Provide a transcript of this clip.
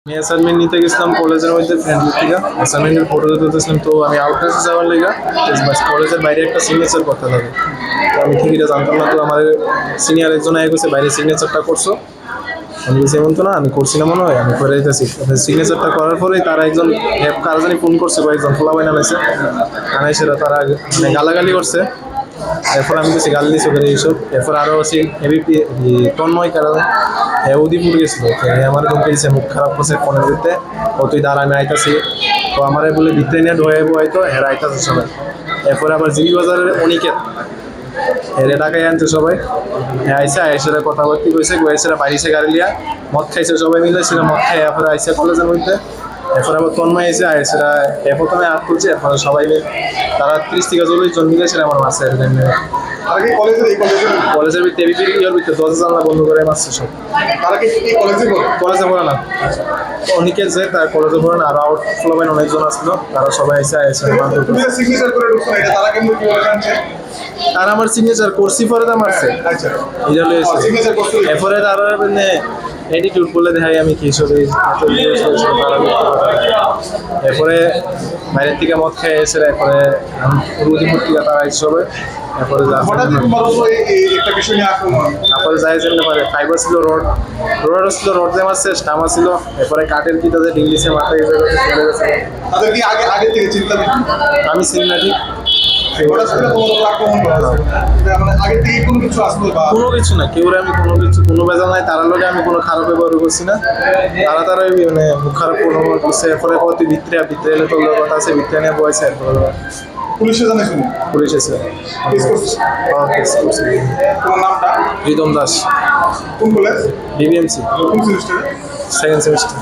আমি অ্যাসাইনমেন্ট নিতে গেছিলাম কলেজের মধ্যে ফ্রেন্ডের থেকে অ্যাসাইনমেন্টের ফটো তুলতেছিলাম তো আমি আউটড্রেসে যাওয়ার লেগা কলেজের বাইরে একটা সিগনেচার করতে লাগে তো আমি ঠিকই জানতাম না তো আমার সিনিয়র একজন আগে গেছে বাইরে সিগনেচারটা করছো আমি বলছি এমন তো না আমি করছি না মনে হয় আমি করে দিতেছি সিগনেচারটা করার পরেই তারা একজন কারা জানি ফোন করছে কয়েকজন ফোলাবাই নামাইছে আনাইছেরা তারা মানে গালাগালি করছে এরপর আমি কিছু গাল দিয়েছি ওদের এইসব এরপর আরও সেই এবিপি তন্ময় কারণ উদিপুর গেছিল আমার ধমকে দিচ্ছে মুখ খারাপ করছে ফোনের ভিতরে ও তুই দাঁড়া আমি আইতাছি তো আমার বলে ভিতরে নিয়ে ঢোয়াইব হয়তো এরা আইতাছে সবাই এরপরে আবার জিবি বাজারের অনিকেত এর ঢাকায় আনছে সবাই আইসা আইসেরা কথাবার্তি কইছে গোয়াইসেরা বাইরেছে গাড়ি লিয়া মদ খাইছে সবাই মিলে সেটা মদ খাই এরপরে আইসে কলেজের মধ্যে এরপর আবার তন্ময় এসে আইসেরা প্রথমে আট করছে এরপরে সবাই মিলে তারা 30 থেকে 40 জন মিলে সেটা আমার মাসে কলেজের ভিতরে এবিপির ইয়ার ভিতরে 10 জানলা বন্ধ করে মারছে সব কলেজে পড়ে না অনেকে যে তার কলেজে পড়ে না আর আউট ফ্লোমেন অনেকজন আসলো তারা সবাই এসে আর আমার সিগনেচার করছি পরে তো মারছে এরপরে তারা মানে অ্যাটিটিউড বলে দেখাই আমি কি হিসেবে এরপরে বাইরের থেকে মদ খেয়ে এসে এরপরে রুদিপুর থেকে তারা হিসেবে এরপরে তারপরে যাই যেতে পারে ফাইবার ছিল রড ছিল রড দিয়ে মারছে স্টামা ছিল এরপরে কাঠের কি তাদের ইংলিশে মাথায় চলে গেছে আমি চিনি না ঠিক কোনো কিছু না কেউ আমি কোনো বেজাল নাই তার লোকে আমি কোনো খারাপ ব্যবহার করছি না তারা মানে মুখ খারাপ কোনো করছে এরপরে তুই ভিতরে এলে তোর কথা আছে ভিতরে নিয়ে বয়সে এরপরে পুলিশ এসে rhythm Das BBMC second semester